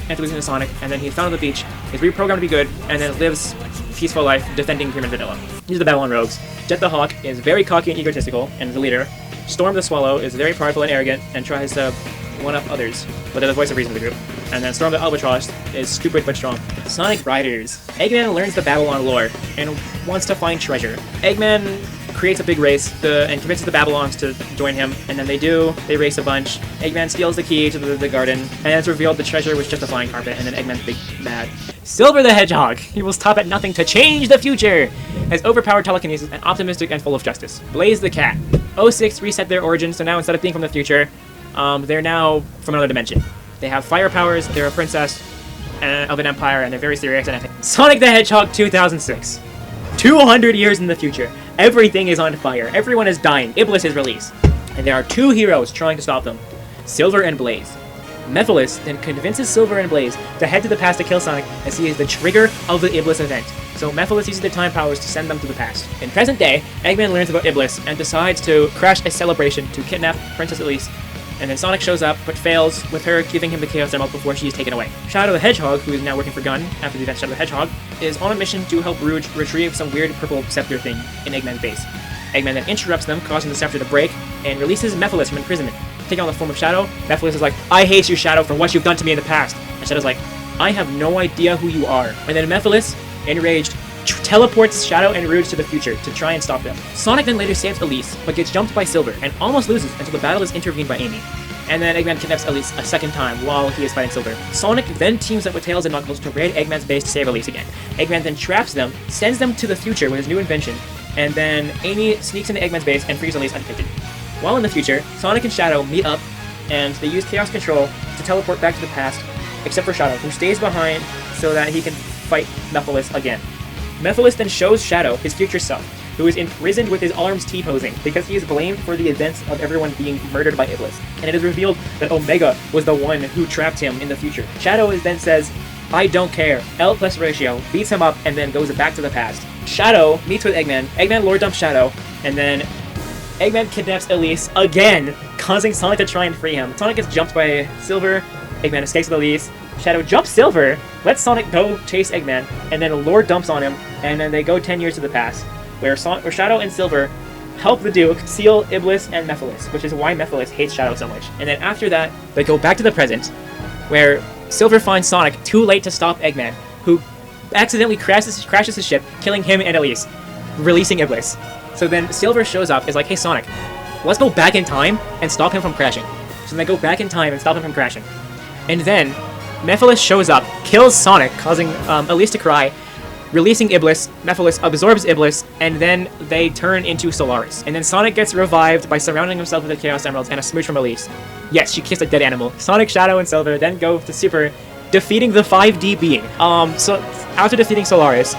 after losing to Sonic, and then he's found on the beach, is reprogrammed to be good, and then lives peaceful life defending Pyramid Vanilla. These are the Babylon Rogues. Jet the Hawk is very cocky and egotistical, and the leader. Storm the Swallow is very prideful and arrogant, and tries to one-up others, but they're the voice of reason of the group. And then Storm the Albatross is stupid but strong. Sonic Riders. Eggman learns the Babylon lore and wants to find treasure. Eggman creates a big race and convinces the Babylons to join him, and then they do. They race a bunch. Eggman steals the key to the garden, and it's revealed the treasure was just a flying carpet, and then Eggman's big mad. Silver the Hedgehog. He will stop at nothing to change the future. Has overpowered telekinesis and optimistic and full of justice. Blaze the Cat. 06 reset their origins, so now instead of being from the future, they're now from another dimension. They have fire powers, they're a princess of an empire, and they're very serious and ethical. Sonic the Hedgehog 2006. 200 years in the future. Everything is on fire. Everyone is dying. Iblis is released. And there are 2 heroes trying to stop them. Silver and Blaze. Mephiles then convinces Silver and Blaze to head to the past to kill Sonic, as he is the trigger of the Iblis event. So Mephiles uses the time powers to send them to the past. In present day, Eggman learns about Iblis and decides to crash a celebration to kidnap Princess Elise. And then Sonic shows up, but fails, with her giving him the Chaos Emerald before she is taken away. Shadow the Hedgehog, who is now working for Gun after the event Shadow the Hedgehog, is on a mission to help Rouge retrieve some weird purple scepter thing in Eggman's base. Eggman then interrupts them, causing the scepter to break, and releases Mephiles from imprisonment. Taking on the form of Shadow, Mephiles is like, "I hate you, Shadow, for what you've done to me in the past." And Shadow's like, "I have no idea who you are." And then Mephiles, enraged, teleports Shadow and Rouge to the future to try and stop them. Sonic then later saves Elise, but gets jumped by Silver, and almost loses until the battle is intervened by Amy. And then Eggman kidnaps Elise a second time while he is fighting Silver. Sonic then teams up with Tails and Knuckles to raid Eggman's base to save Elise again. Eggman then traps them, sends them to the future with his new invention, and then Amy sneaks into Eggman's base and frees Elise undetected. While in the future, Sonic and Shadow meet up, and they use Chaos Control to teleport back to the past, except for Shadow, who stays behind so that he can fight Mephiles again. Mephiles then shows Shadow his future self, who is imprisoned with his arms T-posing because he is blamed for the events of everyone being murdered by Iblis. And it is revealed that Omega was the one who trapped him in the future. Shadow then says, "I don't care." L plus ratio, beats him up, and then goes back to the past. Shadow meets with Eggman. Eggman lore dumps Shadow, and then Eggman kidnaps Elise again, causing Sonic to try and free him. Sonic gets jumped by Silver. Eggman escapes with Elise. Shadow jumps Silver, lets Sonic go chase Eggman, and then lore dumps on him, and then they go 10 years to the past, where Shadow and Silver help the Duke seal Iblis and Mephiles, which is why Mephiles hates Shadow so much. And then after that, they go back to the present, where Silver finds Sonic too late to stop Eggman, who accidentally crashes his ship, killing him and Elise, releasing Iblis. So then Silver shows up, is like, hey Sonic, let's go back in time and stop him from crashing. So they go back in time and stop him from crashing. And then Mephiles shows up, kills Sonic, causing Elise to cry, releasing Iblis. Mephiles absorbs Iblis, and then they turn into Solaris. And then Sonic gets revived by surrounding himself with the Chaos Emeralds and a smooch from Elise. Yes, she kissed a dead animal. Sonic, Shadow, and Silver then go to Super, defeating the 5D being. So after defeating Solaris,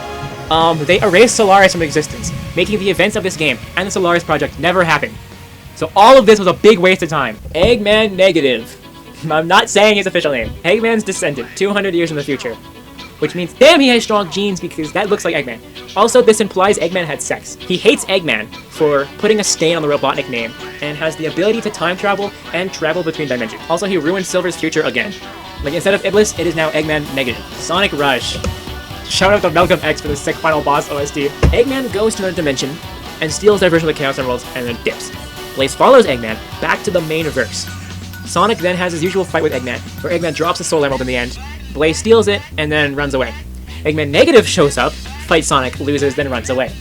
they erase Solaris from existence, making the events of this game and the Solaris project never happen. So all of this was a big waste of time. Eggman Negative. I'm not saying his official name. Eggman's descendant, 200 years in the future. Which means, damn, he has strong genes because that looks like Eggman. Also, this implies Eggman had sex. He hates Eggman for putting a stain on the Robotnik name, and has the ability to time travel and travel between dimensions. Also, he ruined Silver's future again. Like, instead of Iblis, it is now Eggman Negative. Sonic Rush. Shout out to Malcolm X for the sick final boss OST. Eggman goes to another dimension, and steals their version of the Chaos Emeralds, and then dips. Blaze follows Eggman back to the main verse. Sonic then has his usual fight with Eggman, where Eggman drops the Soul Emerald in the end. Blaze steals it, and then runs away. Eggman Negative shows up, fights Sonic, loses, then runs away.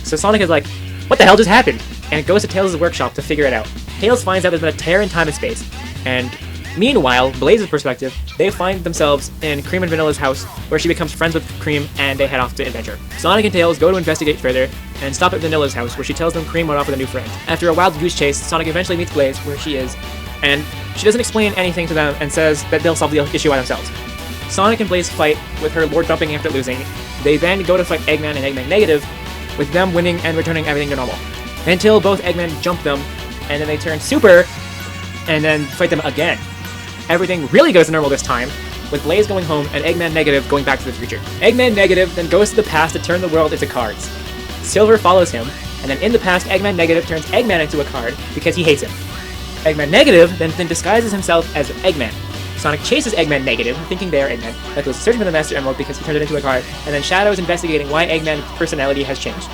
So Sonic is like, what the hell just happened? And goes to Tails' workshop to figure it out. Tails finds out there's been a tear in time and space, and meanwhile, Blaze's perspective, they find themselves in Cream and Vanilla's house, where she becomes friends with Cream, and they head off to adventure. Sonic and Tails go to investigate further, and stop at Vanilla's house, where she tells them Cream went off with a new friend. After a wild goose chase, Sonic eventually meets Blaze, where she is, and she doesn't explain anything to them, and says that they'll solve the issue by themselves. Sonic and Blaze fight, with her lord dumping after losing. They then go to fight Eggman and Eggman Negative, with them winning and returning everything to normal. Until both Eggman jump them, and then they turn Super, and then fight them again. Everything really goes to normal this time, with Blaze going home and Eggman Negative going back to the future. Eggman Negative then goes to the past to turn the world into cards. Silver follows him, and then in the past, Eggman Negative turns Eggman into a card because he hates him. Eggman Negative then disguises himself as Eggman. Sonic chases Eggman Negative, thinking they are Eggman, that goes searching for the Master Emerald because he turned it into a card, and then Shadow is investigating why Eggman's personality has changed.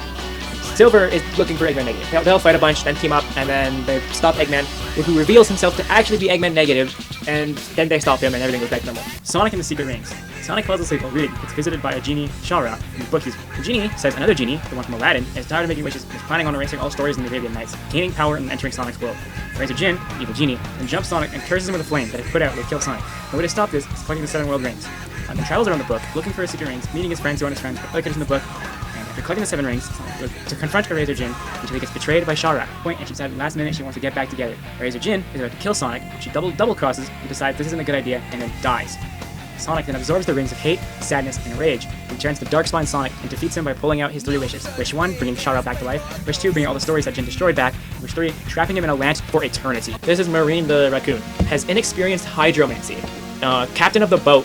Silver is looking for Eggman Negative. They'll fight a bunch, then team up, and then they stop Eggman, who reveals himself to actually be Eggman Negative, and then they stop him and everything goes back to normal. Sonic and the Secret Rings. Sonic falls asleep while reading. It's visited by a genie, Shara, whose book he's. The genie says another genie, the one from Aladdin, is tired of making wishes and is planning on erasing all stories in the Arabian Nights, gaining power and entering Sonic's world. Razor Jin, evil genie, then jumps Sonic and curses him with a flame that if put out would kill Sonic. The way to stop this is collecting the 7 world rings. He travels around the book, looking for his secret rings, meeting his friends who aren't his friends, but other characters in the book. After collecting the 7 rings, to confront Razor Jin until he gets betrayed by Shara. And she decided last minute she wants to get back together. Razor Jin is about to kill Sonic, she double crosses and decides this isn't a good idea and then dies. Sonic then absorbs the rings of hate, sadness, and rage, and turns to Dark Spine Sonic and defeats him by pulling out his 3 wishes. Wish 1, bringing Shara back to life. Wish 2, bringing all the stories that Jin destroyed back. Wish 3, trapping him in a lamp for eternity. This is Marine the raccoon. Has inexperienced hydromancy, captain of the boat,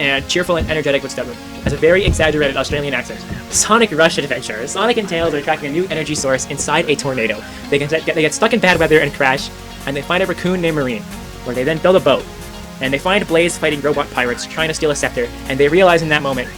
and cheerful and energetic with stubborn. Has a very exaggerated Australian accent. Sonic Rush Adventure. Sonic and Tails are tracking a new energy source inside a tornado. They get stuck in bad weather and crash, and they find a raccoon named Marine, where they then build a boat. And they find Blaze fighting robot pirates trying to steal a scepter, and they realize in that moment,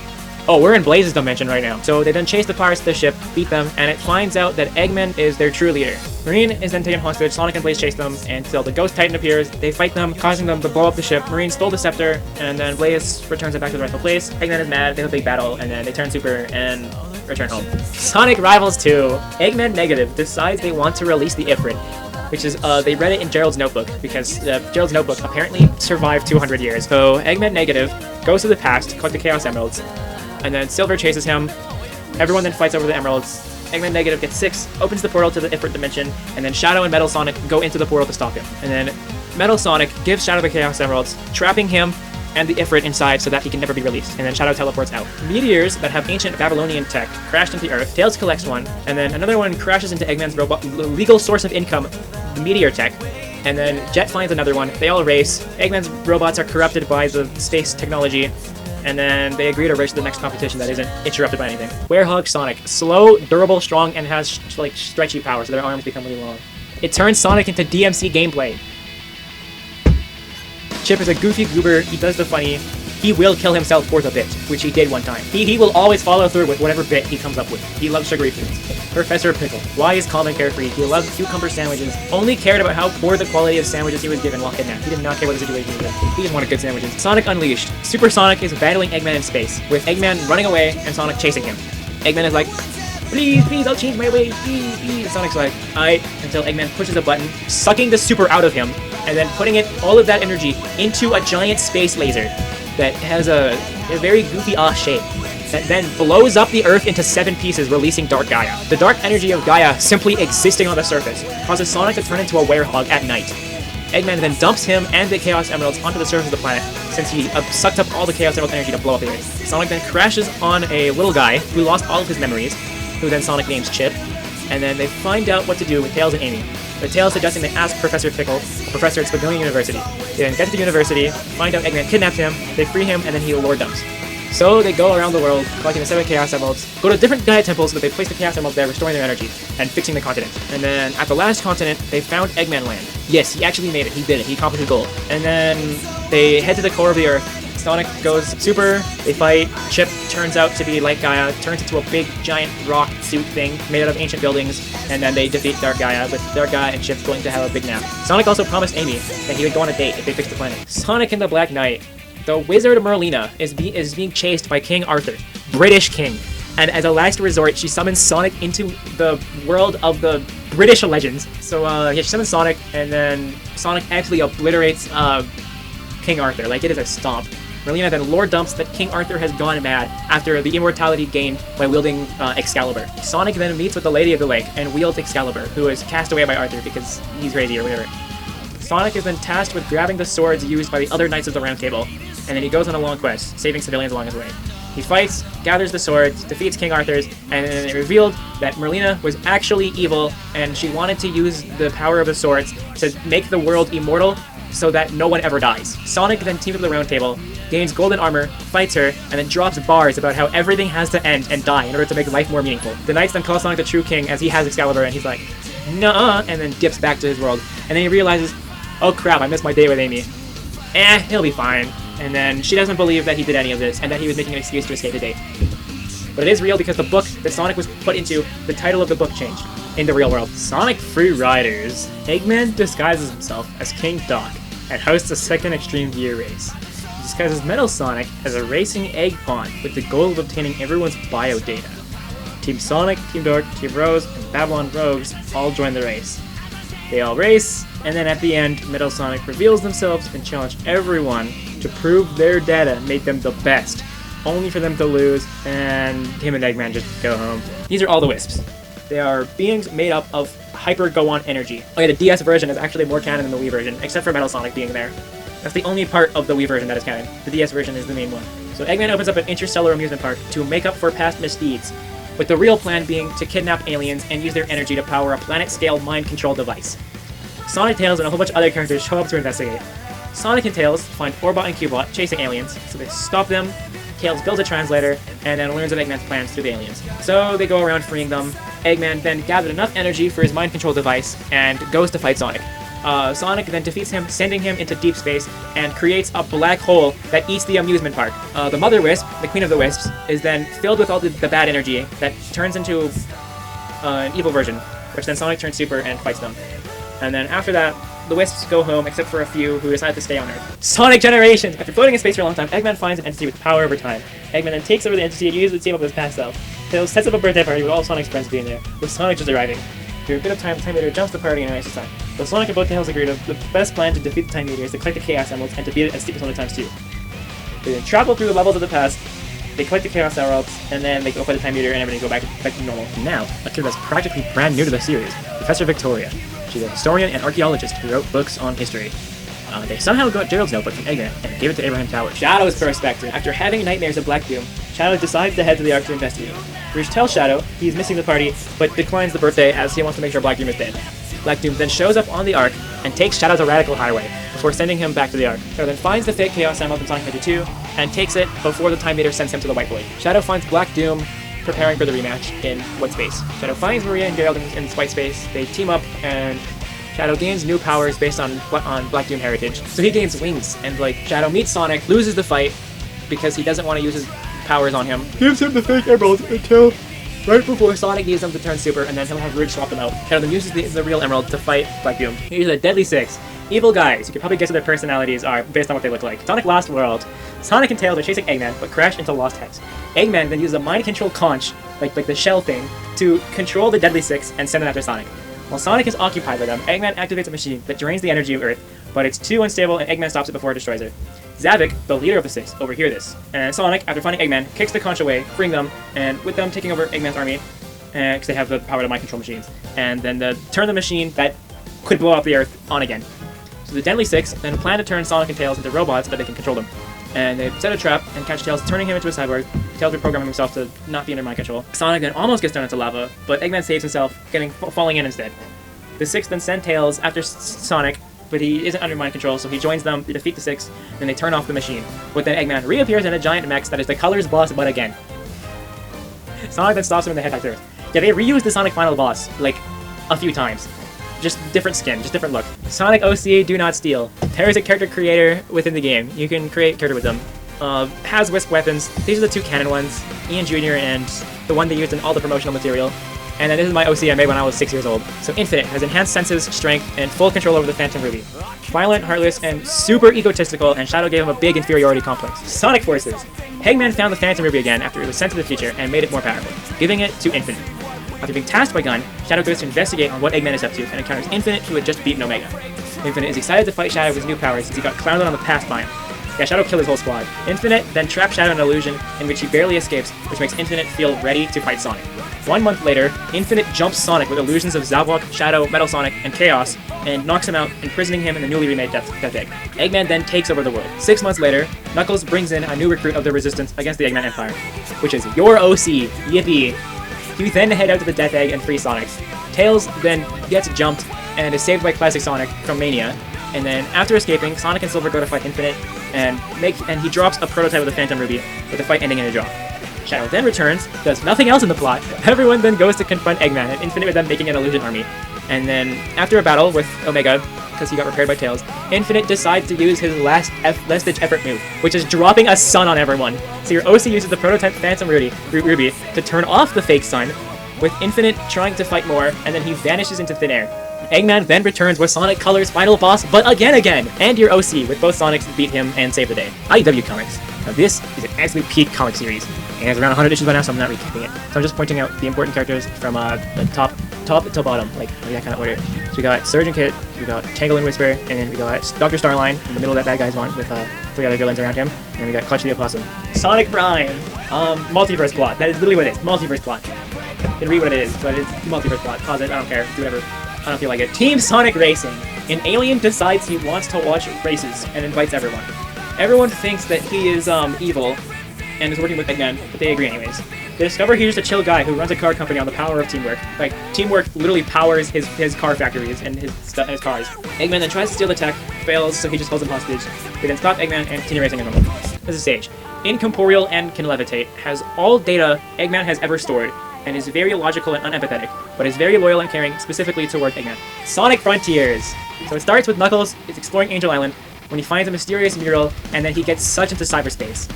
oh, we're in Blaze's dimension right now. So they then chase the pirates to the ship, beat them, and it finds out that Eggman is their true leader. Marine is then taken hostage, Sonic and Blaze chase them, until the Ghost Titan appears, they fight them, causing them to blow up the ship. Marine stole the scepter, and then Blaze returns it back to the rightful place. Eggman is mad, they have a big battle, and then they turn Super and return home. Sonic Rivals 2. Eggman Negative decides they want to release the Ifrit, which is, they read it in Gerald's notebook, because Gerald's notebook apparently survived 200 years. So Eggman Negative goes to the past to collect the Chaos Emeralds, and then Silver chases him. Everyone then fights over the emeralds. Eggman Negative gets 6, opens the portal to the Ifrit dimension, and then Shadow and Metal Sonic go into the portal to stop him. And then Metal Sonic gives Shadow the Chaos Emeralds, trapping him and the Ifrit inside so that he can never be released, and then Shadow teleports out. Meteors that have ancient Babylonian tech crashed into Earth. Tails collects one, and then another one crashes into Eggman's legal source of income, the meteor tech. And then Jet finds another one. They all race. Eggman's robots are corrupted by the space technology, and then they agree to race to the next competition that isn't interrupted by anything. Werehog Sonic. Slow, durable, strong, and has like stretchy power, so their arms become really long. It turns Sonic into DMC gameplay. Chip is a goofy goober, he does the funny. he will kill himself for the bit, which he did one time. He will always follow through with whatever bit he comes up with. He loves sugary foods. Professor Pickle. Why is calm and carefree? He loved cucumber sandwiches. Only cared about how poor the quality of sandwiches he was given while kidnapped. He did not care what the situation he was in. He just wanted good sandwiches. Sonic Unleashed. Super Sonic is battling Eggman in space, with Eggman running away and Sonic chasing him. Eggman is like, please, please, I'll change my way, please, please. Sonic's like, aight, until Eggman pushes a button, sucking the super out of him, and then putting all of that energy into a giant space laser that has a very goofy shape that then blows up the Earth into 7 pieces, releasing Dark Gaia. The dark energy of Gaia simply existing on the surface causes Sonic to turn into a werehog at night. Eggman then dumps him and the Chaos Emeralds onto the surface of the planet, since he sucked up all the Chaos Emerald energy to blow up the Earth. Sonic then crashes on a little guy who lost all of his memories, who then Sonic names Chip, and then they find out what to do with Tails and Amy. With Tails suggesting they ask Professor Pickle, a professor at Spagillion University. They then get to the university, find out Eggman kidnapped him, they free him, and then he lord dumps. So they go around the world, collecting the 7 Chaos Emeralds, go to different Gaia temples so that they place the Chaos Emeralds there, restoring their energy, and fixing the continent. And then, at the last continent, they found Eggman Land. Yes, he actually made it, he did it, he accomplished his goal. And then, they head to the core of the Earth. Sonic goes super, they fight, Chip turns out to be like Gaia, turns into a big, giant rock suit thing made out of ancient buildings, and then they defeat Dark Gaia, with Dark Gaia and Chip going to have a big nap. Sonic also promised Amy that he would go on a date if they fixed the planet. Sonic and the Black Knight. The wizard Merlina is being chased by King Arthur, British king, and as a last resort, she summons Sonic into the world of the British legends. So, yeah, she summons Sonic, and then Sonic actually obliterates King Arthur, like it is a stomp. Merlina then lore dumps that King Arthur has gone mad after the immortality gained by wielding Excalibur. Sonic then meets with the Lady of the Lake and wields Excalibur, who is cast away by Arthur because he's crazy or whatever. Sonic is then tasked with grabbing the swords used by the other Knights of the Round Table, and then he goes on a long quest, saving civilians along his way. He fights, gathers the swords, defeats King Arthur's, and then it revealed that Merlina was actually evil, and she wanted to use the power of the swords to make the world immortal so that no one ever dies. Sonic then teams with the Round Table, gains golden armor, fights her, and then drops bars about how everything has to end and die in order to make life more meaningful. The Knights then call Sonic the true king as he has Excalibur, and he's like, nuh-uh, and then dips back to his world. And then he realizes, oh crap, I missed my day with Amy. He'll be fine. And then she doesn't believe that he did any of this, and that he was making an excuse to escape the date. But it is real because the book that Sonic was put into, the title of the book changed in the real world. Sonic Free Riders. Eggman disguises himself as King Doc and hosts a second Extreme Gear race. He disguises Metal Sonic as a racing egg pawn with the goal of obtaining everyone's bio data. Team Sonic, Team Dork, Team Rose, and Babylon Rogues all join the race. They all race, and then at the end, Metal Sonic reveals themselves and challenge everyone to prove their data made them the best, only for them to lose, and him and Eggman just go home. These are all the Wisps. They are beings made up of hyper-go-on energy. Oh yeah, the DS version is actually more canon than the Wii version, except for Metal Sonic being there. That's the only part of the Wii version that is canon. The DS version is the main one. So Eggman opens up an interstellar amusement park to make up for past misdeeds, with the real plan being to kidnap aliens and use their energy to power a planet-scale mind control device. Sonic, Tails, and a whole bunch of other characters show up to investigate. Sonic and Tails find Orbot and Cubot chasing aliens, so they stop them. Tails builds a translator, and then learns of Eggman's plans through the aliens. So they go around freeing them. Eggman then gathered enough energy for his mind control device, and goes to fight Sonic. Sonic then defeats him, sending him into deep space, and creates a black hole that eats the amusement park. The Mother Wisp, the Queen of the Wisps, is then filled with all the bad energy that turns into an evil version, which then Sonic turns super and fights them. And then after that, the Wisps go home, except for a few who decide to stay on Earth. Sonic Generations! After floating in space for a long time, Eggman finds an entity with power over time. Eggman then takes over the entity and uses the team up with his past self. Tails sets up a birthday party with all Sonic's friends being there, with Sonic just arriving. Through a bit of time, the Time Meter jumps the party and erases time. Though Sonic and both Tails agree to the best plan to defeat the Time Meter is to collect the Chaos Emeralds and to beat it as Super Sonic x2. They then travel through the levels of the past, they collect the Chaos Emeralds, and then they go for the Time Meter and everything go back to normal. Now, a kid that's practically brand new to the series, Professor Victoria. She's a historian and archaeologist who wrote books on history. They somehow got Gerald's notebook from Eggman and gave it to Abraham Tower. Shadow's perspective. After having nightmares of Black Doom, Shadow decides to head to the Ark to investigate. Rouge tells Shadow he's missing the party, but declines the birthday as he wants to make sure Black Doom is dead. Black Doom then shows up on the Ark and takes Shadow to Radical Highway before sending him back to the Ark. Shadow then finds the fake Chaos Emerald from Sonic Adventure 2 and takes it before the Time Meter sends him to the White Void. Shadow finds Black Doom preparing for the rematch in White Space. Shadow finds Maria and Gerald in White Space, they team up, and Shadow gains new powers based on Black Doom heritage. So he gains wings, and Shadow meets Sonic, loses the fight, because he doesn't want to use his powers on him. Gives him the fake emerald until right before Sonic needs them to turn super, and then he'll have Ridge swap them out. Shadow then uses the real emerald to fight Black Doom. Here's the Deadly Six. Evil guys. You can probably guess what their personalities are based on what they look like. Sonic Lost World. Sonic and Tails are chasing Eggman, but crash into Lost Heads. Eggman then uses a mind control conch, like the shell thing, to control the Deadly Six and send them after Sonic. While Sonic is occupied by them, Eggman activates a machine that drains the energy of Earth, but it's too unstable and Eggman stops it before it destroys it. Zavik, the leader of the Six, overhear this, and Sonic, after finding Eggman, kicks the conch away, freeing them, and with them taking over Eggman's army, because they have the power to mind control machines, and then turn the machine that could blow up the Earth on again. So the Deadly Six then plan to turn Sonic and Tails into robots so that they can control them. And they set a trap and catch Tails, turning him into a cyborg. Tails reprogramming himself to not be under mind control. Sonic then almost gets thrown into lava, but Eggman saves himself, falling in instead. The Six then send Tails after Sonic, but he isn't under mind control, so he joins them, they defeat the Six, and they turn off the machine. But then Eggman reappears in a giant mech that is the Colors boss, but again. Sonic then stops him in the head factor. Yeah, they reused the Sonic final boss, like, a few times. Just different skin, just different look. Sonic OC, do not steal. There is a character creator within the game. You can create a character with them. Has Wisp weapons. These are the two canon ones, Ian Jr. and the one they used in all the promotional material. And then this is my OC I made when I was 6 years old. So Infinite has enhanced senses, strength, and full control over the Phantom Ruby. Violent, heartless, and super egotistical, and Shadow gave him a big inferiority complex. Sonic Forces. Eggman found the Phantom Ruby again after it was sent to the future and made it more powerful, giving it to Infinite. After being tasked by Gun, Shadow goes to investigate on what Eggman is up to and encounters Infinite, who had just beaten Omega. Infinite is excited to fight Shadow with his new powers since he got clowned on the past by him. Yeah, Shadow killed his whole squad. Infinite then traps Shadow in an illusion in which he barely escapes, which makes Infinite feel ready to fight Sonic. 1 month later, Infinite jumps Sonic with illusions of Zavok, Shadow, Metal Sonic, and Chaos, and knocks him out, imprisoning him in the newly remade Death Egg. Eggman then takes over the world. 6 months later, Knuckles brings in a new recruit of the Resistance against the Eggman Empire, which is your OC, Yippee! You then head out to the Death Egg and free Sonic. Tails then gets jumped and is saved by Classic Sonic from Mania, and then after escaping, Sonic and Silver go to fight Infinite, and he drops a prototype of the Phantom Ruby, with the fight ending in a draw. Shadow then returns, does nothing else in the plot. Everyone then goes to confront Eggman, and Infinite with them making an illusion army. And then, after a battle with Omega, because he got repaired by Tails, Infinite decides to use his last-ditch effort move, which is dropping a sun on everyone. So your OC uses the prototype Phantom Ruby to turn off the fake sun, with Infinite trying to fight more, and then he vanishes into thin air. Eggman then returns with Sonic Colors' final boss, but again! And your OC, with both Sonics beat him and save the day. IDW Comics. Now this is an absolute peak comic series, and it's around 100 issues by now, so I'm not recapping it. So I'm just pointing out the important characters from the top to bottom, like that kind of order. So we got Surge and Kit, we got Tangle and Whisper, and then we got Dr. Starline in the middle of that bad guy's one with 3 other villains around him, and we got Clutch the Opossum. Sonic Prime! Multiverse plot. That is literally what it is. Multiverse plot. You can read what it is, but it's multiverse plot. Pause it, I don't care. Do whatever. I don't feel like it. Team Sonic Racing. An alien decides he wants to watch races and invites everyone. Everyone thinks that he is evil and is working with Eggman, but they agree anyways. They discover he's just a chill guy who runs a car company on the power of teamwork. Like, teamwork literally powers his car factories and his cars. Eggman then tries to steal the tech, fails, so he just holds him hostage. They then stop Eggman and continue racing in normal. This is Sage. Incorporeal and can levitate, has all data Eggman has ever stored, and is very logical and unempathetic, but is very loyal and caring, specifically toward Eggman. Sonic Frontiers! So it starts with Knuckles exploring Angel Island, when he finds a mysterious mural, and then he gets sucked into cyberspace.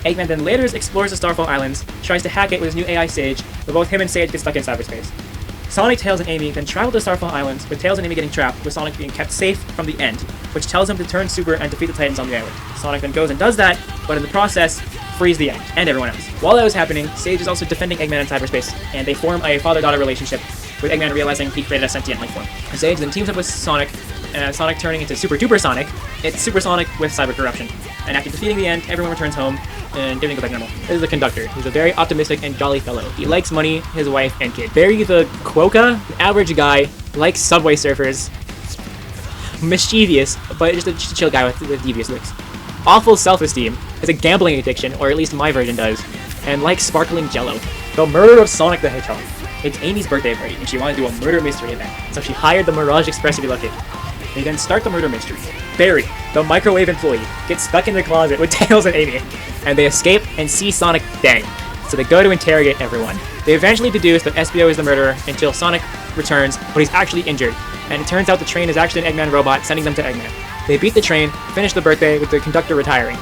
Eggman then later explores the Starfall Islands, tries to hack it with his new AI Sage, but both him and Sage get stuck in cyberspace. Sonic, Tails, and Amy then travel to Starfall Islands, with Tails and Amy getting trapped, with Sonic being kept safe from the end, which tells him to turn super and defeat the Titans on the island. Sonic then goes and does that, but in the process, frees the end, and everyone else. While that was happening, Sage is also defending Eggman in cyberspace, and they form a father-daughter relationship, with Eggman realizing he created a sentient life form. Sage then teams up with Sonic, Sonic turning into Super Duper Sonic. It's Super Sonic with cyber corruption. And after defeating the end, everyone returns home, and everything goes back normal. This is the Conductor. He's a very optimistic and jolly fellow. He likes money, his wife, and kid. Barry the Quokka, average guy, likes Subway Surfers. Mischievous, but just a chill guy with devious looks. Awful self-esteem, has a gambling addiction, or at least my version does, and likes sparkling jello. The murder of Sonic the Hedgehog. It's Amy's birthday party, and she wanted to do a murder mystery event, so she hired the Mirage Express to be located. They then start the murder mystery. Barry, the microwave employee, gets stuck in the closet with Tails and Amy, and they escape and see Sonic dead. So they go to interrogate everyone. They eventually deduce that SBO is the murderer until Sonic returns, but he's actually injured, and it turns out the train is actually an Eggman robot sending them to Eggman. They beat the train, finish the birthday with the Conductor retiring.